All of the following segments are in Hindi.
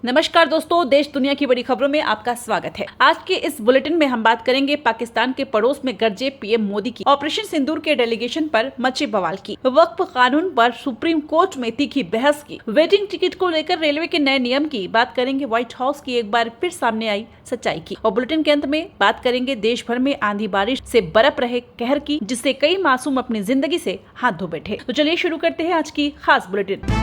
नमस्कार दोस्तों, देश दुनिया की बड़ी खबरों में आपका स्वागत है। आज के इस बुलेटिन में हम बात करेंगे पाकिस्तान के पड़ोस में गरजे पीएम मोदी की ऑपरेशन सिंदूर के डेलीगेशन पर मचे बवाल की, वक्फ कानून पर सुप्रीम कोर्ट में तीखी बहस की, वेटिंग टिकट को लेकर रेलवे के नए नियम की बात करेंगे, व्हाइट हाउस की एक बार फिर सामने आई सच्चाई की, और बुलेटिन के अंत में बात करेंगे देश भर में आंधी बारिश से बरप रहे कहर की, जिससे कई मासूम अपनी जिंदगी से हाथ धो बैठे। तो चलिए शुरू करते हैं आज की खास बुलेटिन।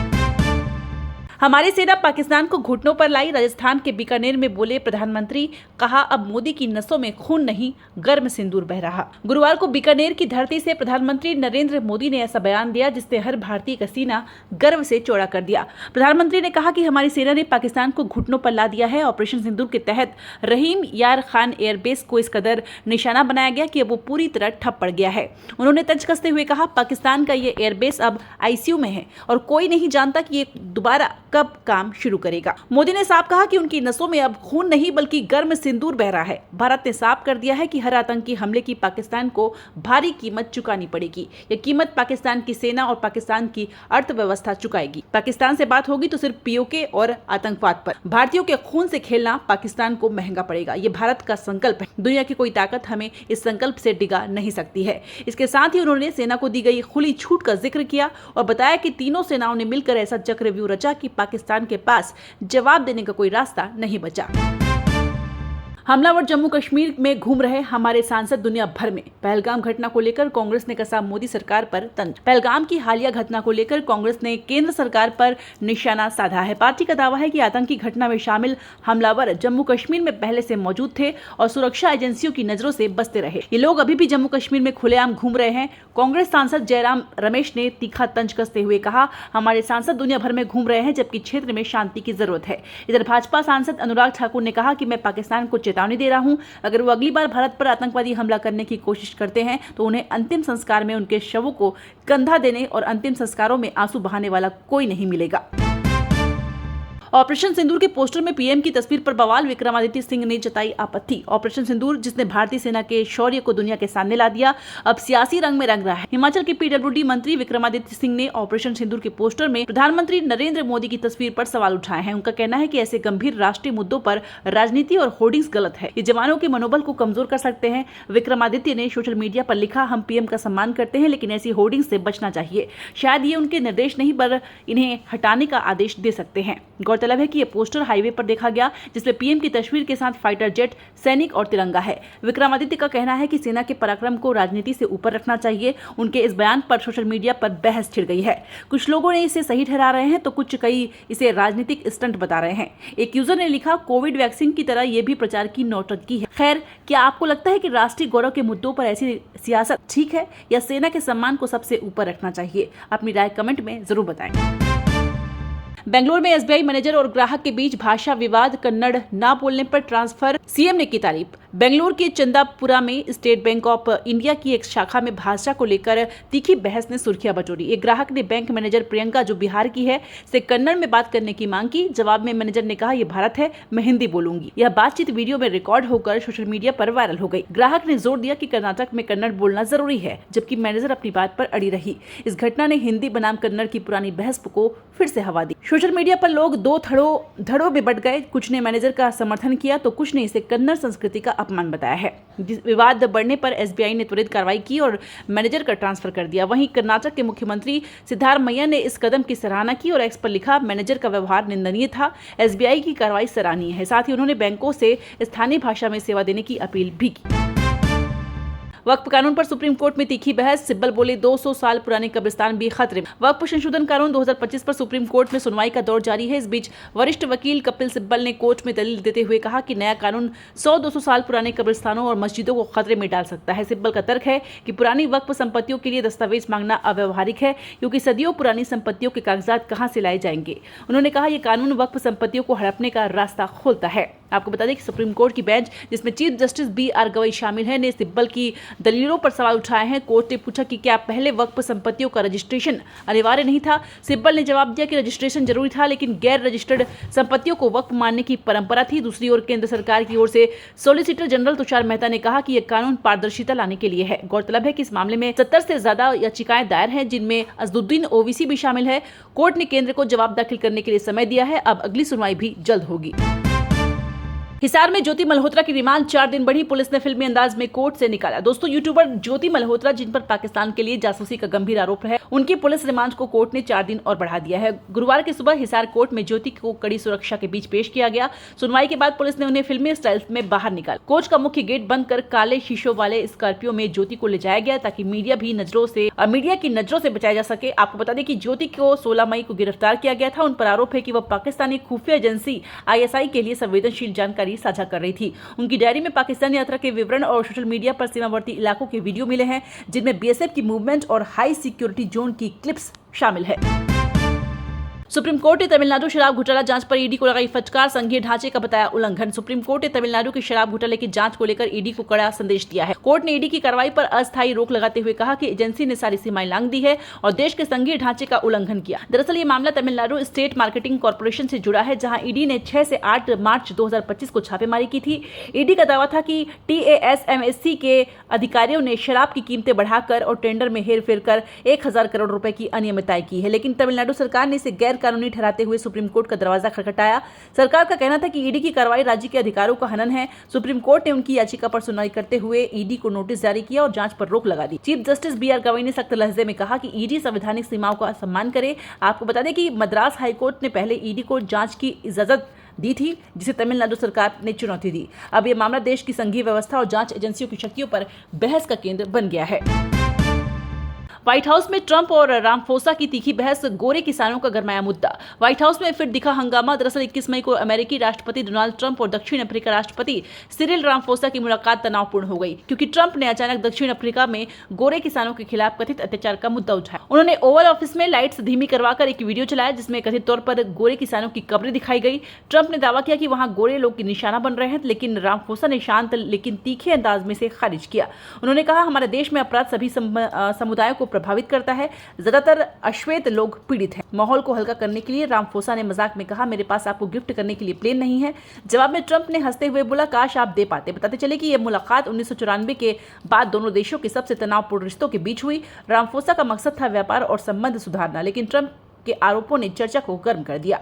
हमारी सेना पाकिस्तान को घुटनों पर लाई, राजस्थान के बीकानेर में बोले प्रधानमंत्री, कहा अब मोदी की नसों में खून नहीं गर्म सिंदूर बह रहा। गुरुवार को बीकानेर की धरती से प्रधानमंत्री नरेंद्र मोदी ने ऐसा बयान दिया जिसने हर भारतीय का सीना गर्व से चौड़ा कर दिया। प्रधानमंत्री ने कहा कि हमारी सेना ने पाकिस्तान को घुटनों पर ला दिया है। ऑपरेशन सिंदूर के तहत रहीम यार खान एयरबेस को इस कदर निशाना बनाया गया कि अब वो पूरी तरह ठप पड़ गया है। उन्होंने तंज कसते हुए कहा, पाकिस्तान का ये एयरबेस अब आईसीयू में है और कोई नहीं जानता कि ये दोबारा कब काम शुरू करेगा। मोदी ने साफ कहा कि उनकी नसों में अब खून नहीं बल्कि गर्म सिंदूर बह रहा है। भारत ने साफ कर दिया है कि हर आतंकी हमले की पाकिस्तान को भारी कीमत चुकानी पड़ेगी। यह कीमत पाकिस्तान की सेना और पाकिस्तान की अर्थव्यवस्था चुकाएगी। पाकिस्तान से बात होगी तो सिर्फ पीओके और आतंकवाद पर। भारतीयों के खून से खेलना पाकिस्तान को महंगा पड़ेगा। ये भारत का संकल्प है। दुनिया की कोई ताकत हमें इस संकल्प से डिगा नहीं सकती है। इसके साथ ही उन्होंने सेना को दी गई खुली छूट का जिक्र किया और बताया कि तीनों सेनाओं ने मिलकर ऐसा चक्रव्यूह रचा कि पाकिस्तान के पास जवाब देने का कोई रास्ता नहीं बचा। हमलावर जम्मू कश्मीर में घूम रहे हमारे सांसद दुनिया भर में। पहलगाम घटना को लेकर कांग्रेस ने कसा मोदी सरकार पर तंज। पहलगाम की हालिया घटना को लेकर कांग्रेस ने केंद्र सरकार पर निशाना साधा है। पार्टी का दावा है कि आतंकी घटना में शामिल हमलावर जम्मू कश्मीर में पहले से मौजूद थे और सुरक्षा एजेंसियों की नजरों से बचते रहे। ये लोग अभी भी जम्मू कश्मीर में खुलेआम घूम रहे हैं। कांग्रेस सांसद जयराम रमेश ने तीखा तंज कसते हुए कहा, हमारे सांसद दुनिया भर में घूम रहे हैं जबकि क्षेत्र में शांति की जरूरत है। इधर भाजपा सांसद अनुराग ठाकुर ने कहा कि मैं पाकिस्तान को चेतावनी दे रहा हूं, अगर वो अगली बार भारत पर आतंकवादी हमला करने की कोशिश करते हैं तो उन्हें अंतिम संस्कार में उनके शवों को कंधा देने और अंतिम संस्कारों में आंसू बहाने वाला कोई नहीं मिलेगा। ऑपरेशन सिंदूर के पोस्टर में पीएम की तस्वीर पर बवाल, विक्रमादित्य सिंह ने जताई आपत्ति। ऑपरेशन सिंदूर जिसने भारतीय सेना के शौर्य को दुनिया के सामने ला दिया, अब सियासी रंग में रंग रहा है। हिमाचल के पीडब्ल्यूडी मंत्री विक्रमादित्य सिंह ने ऑपरेशन सिंदूर के पोस्टर में प्रधानमंत्री नरेंद्र मोदी की तस्वीर पर सवाल उठाए हैं। उनका कहना है कि ऐसे गंभीर राष्ट्रीय मुद्दों पर राजनीति और होर्डिंग्स गलत है। ये जवानों के मनोबल को कमजोर कर सकते हैं। विक्रमादित्य ने सोशल मीडिया पर लिखा, हम पीएम का सम्मान करते हैं लेकिन ऐसी होर्डिंग्स से बचना चाहिए। शायद ये उनके निर्देश नहीं पर इन्हें हटाने का आदेश दे सकते हैं। गौरतलब है कि ये पोस्टर हाईवे पर देखा गया जिसमें पीएम की तस्वीर के साथ फाइटर जेट, सैनिक और तिरंगा है। विक्रमादित्य का कहना है कि सेना के पराक्रम को राजनीति से ऊपर रखना चाहिए। उनके इस बयान पर सोशल मीडिया पर बहस छिड़ गई है। कुछ लोगों ने इसे सही ठहरा रहे हैं तो कुछ कई इसे राजनीतिक स्टंट बता रहे हैं। एक यूजर ने लिखा, कोविड वैक्सीन की तरह यह भी प्रचार की नौटंकी है। खैर, क्या आपको लगता है कि राष्ट्रीय गौरव के मुद्दों पर ऐसी सियासत ठीक है या सेना के सम्मान को सबसे ऊपर रखना चाहिए? अपनी राय कमेंट में जरूर बताएं। बेंगलुरु में एसबीआई मैनेजर और ग्राहक के बीच भाषा विवाद, कन्नड़ ना बोलने पर ट्रांसफर, सीएम ने की तारीफ। बेंगलुरु के चंदापुरा में स्टेट बैंक ऑफ इंडिया की एक शाखा में भाषा को लेकर तीखी बहस ने सुर्खियां बटोरी। एक ग्राहक ने बैंक मैनेजर प्रियंका, जो बिहार की है, से कन्नड़ में बात करने की मांग की। जवाब में मैनेजर ने कहा, यह भारत है, मैं हिंदी बोलूंगी। यह बातचीत वीडियो में रिकॉर्ड होकर सोशल मीडिया पर वायरल हो गई। ग्राहक ने जोर दिया कि कर्नाटक में कन्नड़ बोलना जरूरी है, जबकि मैनेजर अपनी बात पर अड़ी रही। इस घटना ने हिंदी बनाम कन्नड़ की पुरानी बहस को फिर से हवा दी। सोशल मीडिया पर लोग दो धड़ों में बट गए। कुछ ने मैनेजर का समर्थन किया तो कुछ ने इसे कन्नड़ संस्कृति का अपमान बताया है। विवाद बढ़ने पर एसबीआई ने त्वरित कार्रवाई की और मैनेजर का ट्रांसफर कर दिया। वहीं कर्नाटक के मुख्यमंत्री सिद्धारमैया ने इस कदम की सराहना की और एक्स पर लिखा, मैनेजर का व्यवहार निंदनीय था, एसबीआई की कार्रवाई सराहनीय है। साथ ही उन्होंने बैंकों से स्थानीय भाषा में सेवा देने की अपील भी की। वक्फ कानून पर सुप्रीम कोर्ट में तीखी बहस, सिब्बल बोले 200 साल पुराने कब्रिस्तान भी खतरे में। वक्फ संशोधन कानून 2025 पर सुप्रीम कोर्ट में सुनवाई का दौर जारी है। इस बीच वरिष्ठ वकील कपिल सिब्बल ने कोर्ट में दलील देते हुए कहा कि नया कानून 100-200 साल पुराने कब्रिस्तानों और मस्जिदों को खतरे में डाल सकता है। सिब्बल का तर्क है कि पुरानी वक्फ संपत्तियों के लिए दस्तावेज मांगना अव्यवहारिक है, क्योंकि सदियों पुरानी संपत्तियों के कागजात कहां से लाए जाएंगे। उन्होंने कहा, यह कानून वक्फ संपत्तियों को हड़पने का रास्ता खोलता है। आपको बता दें कि सुप्रीम कोर्ट की बेंच, जिसमें चीफ जस्टिस BR गवई शामिल है, ने सिब्बल की दलीलों पर सवाल उठाए हैं। कोर्ट ने पूछा कि क्या पहले वक्फ संपत्तियों का रजिस्ट्रेशन अनिवार्य नहीं था। सिब्बल ने जवाब दिया कि रजिस्ट्रेशन जरूरी था, लेकिन गैर रजिस्टर्ड संपत्तियों को वक्फ मानने की परंपरा थी। दूसरी ओर केंद्र सरकार की ओर से सॉलिसिटर जनरल तुषार मेहता ने कहा कि यह कानून पारदर्शिता लाने के लिए है। गौरतलब है कि इस मामले में 70 से ज्यादा याचिकाएं दायर हैं, जिनमें अजदुद्दीन ओवैसी भी शामिल है। कोर्ट ने केंद्र को जवाब दाखिल करने के लिए समय दिया है। अब अगली सुनवाई भी जल्द होगी। हिसार में ज्योति मल्होत्रा की रिमांड 4 दिन बढ़ी। पुलिस ने फिल्मी अंदाज में कोर्ट से निकाला। दोस्तों, यूट्यूबर ज्योति मल्होत्रा, जिन पर पाकिस्तान के लिए जासूसी का गंभीर आरोप है, उनकी पुलिस रिमांड को कोर्ट ने 4 दिन और बढ़ा दिया है। गुरुवार की सुबह हिसार कोर्ट में ज्योति को कड़ी सुरक्षा के बीच पेश किया गया। सुनवाई के बाद पुलिस ने उन्हें फिल्मी स्टाइल में बाहर निकाला। कोर्ट का मुख्य गेट बंद कर काले शीशों वाले स्कॉर्पियो में ज्योति को ले जाया गया, ताकि मीडिया की नजरों से बचाया जा सके। आपको बता दें कि ज्योति को 16 मई को गिरफ्तार किया गया था। उन पर आरोप है कि वह पाकिस्तानी खुफिया एजेंसी ISI के लिए संवेदनशील जानकारी साझा कर रही थी। उनकी डायरी में पाकिस्तान यात्रा के विवरण और सोशल मीडिया पर सीमावर्ती इलाकों के वीडियो मिले हैं, जिनमें BSF की मूवमेंट और हाई सिक्योरिटी जोन की क्लिप्स शामिल है। सुप्रीम कोर्ट ने तमिलनाडु शराब घोटाला जांच पर ED को लगाई फटकार, संघीय ढांचे का बताया उल्लंघन। सुप्रीम कोर्ट ने तमिलनाडु के शराब घोटाले की जांच को लेकर ED को कड़ा संदेश दिया है। कोर्ट ने ED की कार्रवाई पर अस्थायी रोक लगाते हुए कहा कि एजेंसी ने सारी सीमाएं लांघ दी है और देश के संघीय ढांचे का उल्लंघन किया। दरअसल ये मामला तमिलनाडु स्टेट मार्केटिंग कॉर्पोरेशन से जुड़ा है, जहां ED ने 6 से 8 मार्च 2025 को छापेमारी की थी। ED का दावा था कि TASMSC के अधिकारियों ने शराब की कीमतें बढ़ाकर और टेंडर में हेरफेर कर 1000 करोड़ रुपए की अनियमितताएं की है, लेकिन तमिलनाडु सरकार ने इसे गैर कानूनी ठहराते हुए सुप्रीम कोर्ट का दरवाजा खटखटाया। सरकार का कहना था कि ED की कार्रवाई राज्य के अधिकारों का हनन है। सुप्रीम कोर्ट ने उनकी याचिका पर सुनवाई करते हुए ED को नोटिस जारी किया और जांच पर रोक लगा दी। चीफ जस्टिस BR गवई ने सख्त लहजे में कहा कि ED संवैधानिक सीमाओं का सम्मान करे। आपको बता दें कि मद्रास हाईकोर्ट ने पहले ED को जांच की इजाजत दी थी, जिसे तमिलनाडु सरकार ने चुनौती दी। अब यह मामला देश की संघीय व्यवस्था और जांच एजेंसियों की शक्तियों पर बहस का केंद्र बन गया है। व्हाइट हाउस में ट्रंप और रामफोसा की तीखी बहस, गोरे किसानों का गरमाया मुद्दा। व्हाइट हाउस में फिर दिखा हंगामा। दरअसल 21 मई को अमेरिकी राष्ट्रपति डोनाल्ड ट्रंप और दक्षिण अफ्रीका राष्ट्रपति सिरिल रामफोसा की मुलाकात तनावपूर्ण हो गई, क्योंकि ट्रंप ने अचानक दक्षिण अफ्रीका में गोरे किसानों के खिलाफ कथित अत्याचार का मुद्दा उठाया। उन्होंने ओवल ऑफिस में लाइट्स धीमी करवाकर एक वीडियो चलाया, जिसमें कथित तौर पर गोरे किसानों की कब्रें दिखाई गई। ट्रंप ने दावा किया कि वहां गोरे लोग की निशाना बन रहे हैं, लेकिन रामफोसा ने शांत लेकिन तीखे अंदाज में से खारिज किया। उन्होंने कहा, हमारे देश में अपराध सभी समुदायों को प्रभावित करता है, ज्यादातर अश्वेत लोग पीड़ित हैं। माहौल को हल्का करने के लिए रामफोसा ने मजाक में कहा, मेरे पास आपको गिफ्ट करने के लिए प्लेन नहीं है। जवाब में ट्रंप ने हंसते हुए बोला, काश आप दे पाते। बताते चले कि यह मुलाकात 1994 के बाद दोनों देशों के सबसे तनावपूर्ण रिश्तों के बीच हुई। रामफोसा का मकसद था व्यापार और संबंध सुधारना, लेकिन ट्रंप के आरोपों ने चर्चा को गर्म कर दिया।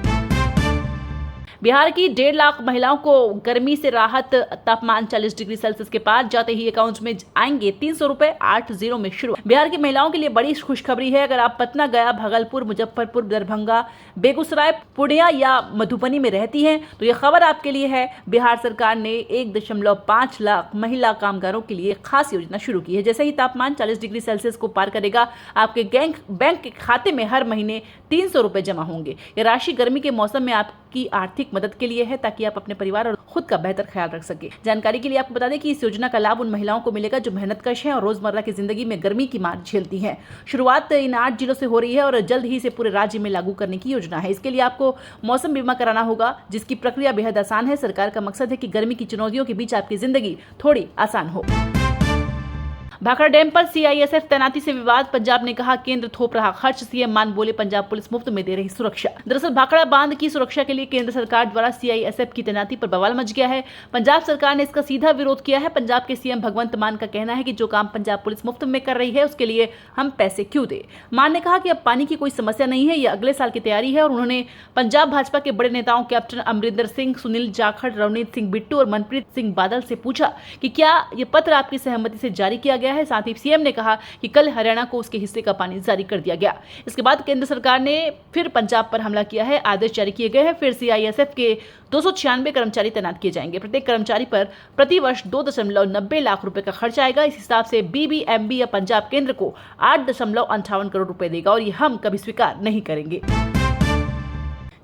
बिहार की 1.5 लाख महिलाओं को गर्मी से राहत, तापमान 40 डिग्री सेल्सियस के पार जाते ही अकाउंट में आएंगे 300 रुपए 8-0 में शुरू। बिहार की महिलाओं के लिए बड़ी खुशखबरी है। अगर आप पटना, गया, भागलपुर, मुजफ्फरपुर, दरभंगा, बेगूसराय, पूर्णिया या मधुबनी में रहती हैं, तो यह खबर आपके लिए है। बिहार सरकार ने 1.5 लाख महिला कामगारों के लिए खास योजना शुरू की है। जैसे ही तापमान 40 डिग्री सेल्सियस को पार करेगा, आपके बैंक के खाते में हर महीने 300 रुपए जमा होंगे। यह राशि गर्मी के मौसम में आपकी आर्थिक मदद के लिए है, ताकि आप अपने परिवार और खुद का बेहतर ख्याल रख सके। जानकारी के लिए आपको बता दें कि इस योजना का लाभ उन महिलाओं को मिलेगा जो मेहनतकश हैं और रोजमर्रा की जिंदगी में गर्मी की मार झेलती हैं। शुरुआत इन 8 जिलों से हो रही है और जल्द ही इसे पूरे राज्य में लागू करने की योजना है। इसके लिए आपको मौसम बीमा कराना होगा, जिसकी प्रक्रिया बेहद आसान है। सरकार का मकसद है कि गर्मी की चुनौतियों के बीच आपकी जिंदगी थोड़ी आसान हो। भाखड़ा डैम पर CISF तैनाती से विवाद, पंजाब ने कहा केंद्र थोप रहा खर्च, CM मान बोले पंजाब पुलिस मुफ्त में दे रही सुरक्षा। दरअसल भाखड़ा बांध की सुरक्षा के लिए केंद्र सरकार द्वारा CISF की तैनाती पर बवाल मच गया है। पंजाब सरकार ने इसका सीधा विरोध किया है। पंजाब के CM भगवंत मान का कहना है कि जो काम पंजाब पुलिस मुफ्त में कर रही है, उसके लिए हम पैसे क्यों दे। मान ने कहा कि अब पानी की कोई समस्या नहीं है, यह अगले साल की तैयारी है। और उन्होंने पंजाब भाजपा के बड़े नेताओं कैप्टन अमरिंदर सिंह, सुनील जाखड़, रवनीत सिंह बिट्टू और मनप्रीत सिंह बादल से पूछा कि क्या यह पत्र आपकी सहमति से जारी किया गया है। साथ ही CM ने कहा कि कल हरियाणा को उसके हिस्से का पानी जारी कर दिया गया। इसके बाद केंद्र सरकार ने फिर पंजाब पर हमला किया है। आदेश जारी किए गए हैं। फिर CISF के 296 कर्मचारी तैनात किए जाएंगे। प्रत्येक कर्मचारी पर प्रति वर्ष 2.90 लाख रुपए का खर्च आएगा। इस हिसाब से BBMB या पंजाब केंद्र को 8.58 करोड़ रुपए देगा और ये हम कभी स्वीकार नहीं करेंगे।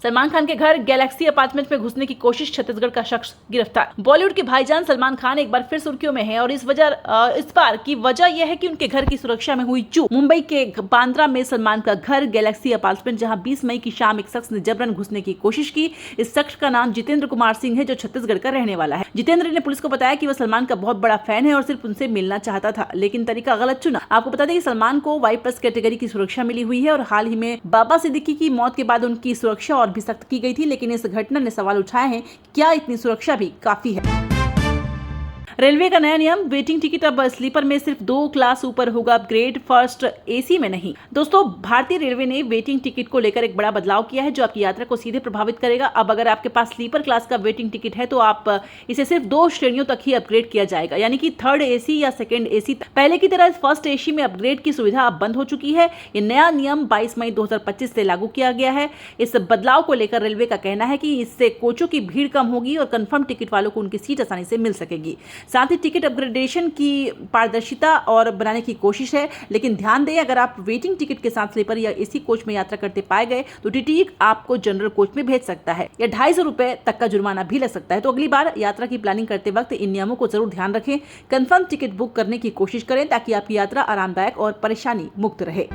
सलमान खान के घर गैलेक्सी अपार्टमेंट में घुसने की कोशिश, छत्तीसगढ़ का शख्स गिरफ्तार। बॉलीवुड के भाईजान सलमान खान एक बार फिर सुर्खियों में है और इस बार की वजह यह है कि उनके घर की सुरक्षा में हुई चूक। मुंबई के बांद्रा में सलमान का घर गैलेक्सी अपार्टमेंट, जहां 20 मई की शाम एक शख्स ने जबरन घुसने की कोशिश की। इस शख्स का नाम जितेंद्र कुमार सिंह है, जो छत्तीसगढ़ का रहने वाला है। जितेंद्र ने पुलिस को बताया कि वह सलमान का बहुत बड़ा फैन है और सिर्फ उनसे मिलना चाहता था, लेकिन तरीका गलत चुना। आपको बता दें कि सलमान को Y+ कैटेगरी की सुरक्षा मिली हुई है और हाल ही में बाबा सिद्दीकी की मौत के बाद उनकी सुरक्षा और भी सख्त की गई थी, लेकिन इस घटना ने सवाल उठाए हैं, क्या इतनी सुरक्षा भी काफी है? रेलवे का नया नियम, वेटिंग टिकट अब स्लीपर में सिर्फ 2 क्लास ऊपर होगा अपग्रेड, फर्स्ट AC में नहीं। दोस्तों, भारतीय रेलवे ने वेटिंग टिकट को लेकर एक बड़ा बदलाव किया है, जो आपकी यात्रा को सीधे प्रभावित करेगा। अब अगर आपके पास स्लीपर क्लास का वेटिंग टिकट है तो आप इसे सिर्फ 2 श्रेणियों तक ही अपग्रेड किया जाएगा, यानी कि 3rd AC या 2nd AC। पहले की तरह फर्स्ट AC में अपग्रेड की सुविधा अब बंद हो चुकी है। ये नया नियम 22 मई 2025 से लागू किया गया है। इस बदलाव को लेकर रेलवे का कहना है कि इससे कोचों की भीड़ कम होगी और कंफर्म टिकट वालों को उनकी सीट आसानी से मिल सकेगी। साथ ही टिकट अपग्रेडेशन की पारदर्शिता और बनाने की कोशिश है, लेकिन ध्यान दें, अगर आप वेटिंग टिकट के साथ स्लीपर या AC कोच में यात्रा करते पाए गए तो TTE आपको जनरल कोच में भेज सकता है या 250 रुपए तक का जुर्माना भी लग सकता है। तो अगली बार यात्रा की प्लानिंग करते वक्त इन नियमों को जरूर ध्यान रखें। कंफर्म टिकट बुक करने की कोशिश करें ताकि आपकी यात्रा आरामदायक और परेशानी मुक्त रहे।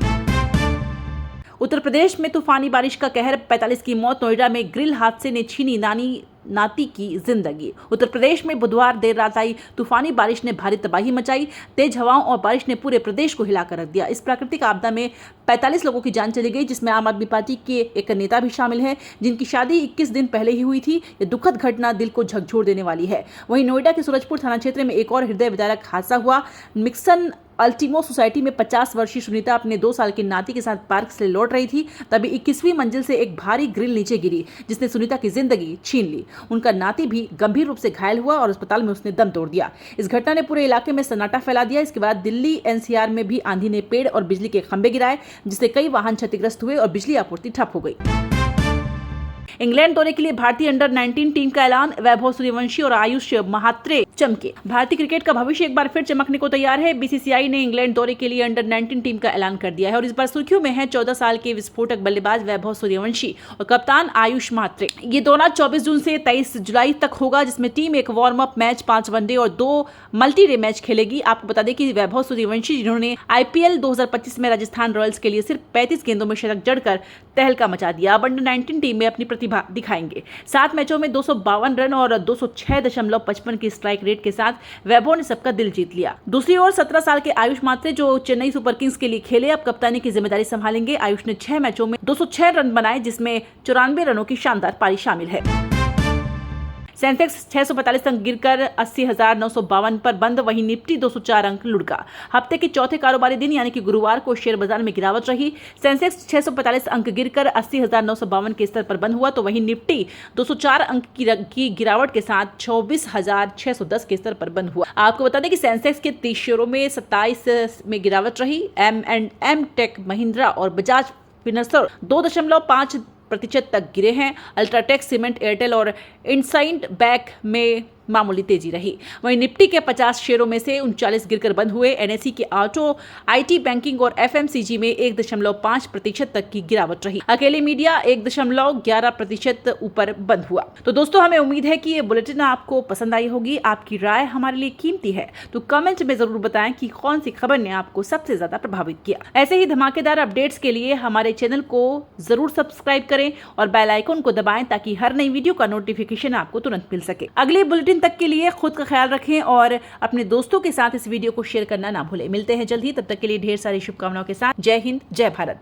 उत्तर प्रदेश में तूफानी बारिश का कहर, 45 की मौत। नोएडा में ग्रिल हादसे ने छीनी नाती की जिंदगी। उत्तर प्रदेश में बुधवार देर रात आई तूफानी बारिश ने भारी तबाही मचाई। तेज हवाओं और बारिश ने पूरे प्रदेश को हिलाकर रख दिया। इस प्राकृतिक आपदा में 45 लोगों की जान चली गई, जिसमें आम आदमी पार्टी के एक नेता भी शामिल है, जिनकी शादी 21 दिन पहले ही हुई थी। ये दुखद घटना दिल को झकझोर देने वाली है। वहीं नोएडा के सूरजपुर थाना क्षेत्र में एक और हृदय विदारक हादसा हुआ। मिक्सन अल्टीमो सोसाइटी में 50 वर्षीय सुनीता अपने 2 साल के नाती के साथ पार्क से लौट रही थी, तभी 21वीं मंजिल से एक भारी ग्रिल नीचे गिरी, जिसने सुनीता की जिंदगी छीन ली। उनका नाती भी गंभीर रूप से घायल हुआ और अस्पताल में उसने दम तोड़ दिया। इस घटना ने पूरे इलाके में सन्नाटा फैला दिया। इसके बाद दिल्ली NCR में भी आंधी ने पेड़ और बिजली के खंभे गिराए, जिससे कई वाहन क्षतिग्रस्त हुए और बिजली आपूर्ति ठप हो गई। इंग्लैंड दौरे के लिए भारतीय अंडर-19 टीम का ऐलान, वैभव सूर्यवंशी और आयुष महात्रे चमके। भारतीय क्रिकेट का भविष्य एक बार फिर चमकने को तैयार है। BCCI ने इंग्लैंड दौरे के लिए अंडर-19 टीम का ऐलान कर दिया है और इस बार सुर्खियों में है 14 साल के विस्फोटक बल्लेबाज वैभव सूर्यवंशी और कप्तान आयुष महात्रे। ये दौरा 24 जून से 23 जुलाई तक होगा, जिसमें टीम एक वार्म अप मैच, 5 वनडे और 2 मल्टी-डे मैच खेलेगी। आपको बता दें कि वैभव सूर्यवंशी, जिन्होंने IPL 2025 में राजस्थान रॉयल्स के लिए सिर्फ 35 गेंदों में शतक जड़कर तहलका मचा दिया, अब अंडर-19 टीम में अपनी प्रतिभा दिखाएंगे। 7 मैचों में 252 रन और 206.55 की स्ट्राइक रेट के साथ वैभव ने सबका दिल जीत लिया। दूसरी ओर 17 साल के आयुष मात्रे, जो चेन्नई सुपर किंग्स के लिए खेले, अब कप्तानी की जिम्मेदारी संभालेंगे। आयुष ने 6 मैचों में 206 रन बनाए, जिसमें 94 रनों की शानदार पारी शामिल है। सेंसेक्स 645 अंक गिरकर 80,952 पर बंद, वहीं निफ्टी 204 अंक लुढ़का। हफ्ते के चौथे कारोबारी दिन यानी कि गुरुवार को शेयर बाजार में गिरावट रही। सेंसेक्स 645 अंक गिरकर 80,952 के स्तर पर बंद हुआ, तो वहीं निफ्टी 204 अंक की गिरावट के साथ 24,610 के स्तर पर बंद हुआ। आपको बता दें कि सेंसेक्स के 30 शेयरों में 27 में गिरावट रही। M&M टेक, महिंद्रा और बजाज फिनसर्व 2.5% तक गिरे हैं। अल्ट्राटेक, सीमेंट, एयरटेल और इंडसइंड बैंक में मामूली तेजी रही। वहीं निफ्टी के 50 शेयरों में से 39 गिरकर बंद हुए। NSE के ऑटो, IT, बैंकिंग और FMCG में 1.5% तक की गिरावट रही। अकेले मीडिया 1.11% ऊपर बंद हुआ। तो दोस्तों, हमें उम्मीद है कि ये बुलेटिन आपको पसंद आई होगी। आपकी राय हमारे लिए कीमती है, तो कमेंट में जरूर बताएं कि कौन सी खबर ने आपको सबसे ज्यादा प्रभावित किया। ऐसे ही धमाकेदार अपडेट्स के लिए हमारे चैनल को जरूर सब्सक्राइब करें और बेल आइकन को दबाएं, ताकि हर नई वीडियो का नोटिफिकेशन आपको तुरंत मिल सके। अगले बुलेटिन तक के लिए खुद का ख्याल रखें और अपने दोस्तों के साथ इस वीडियो को शेयर करना ना भूलें। मिलते हैं जल्द ही, तब तक के लिए ढेर सारी शुभकामनाओं के साथ। जय हिंद, जय भारत।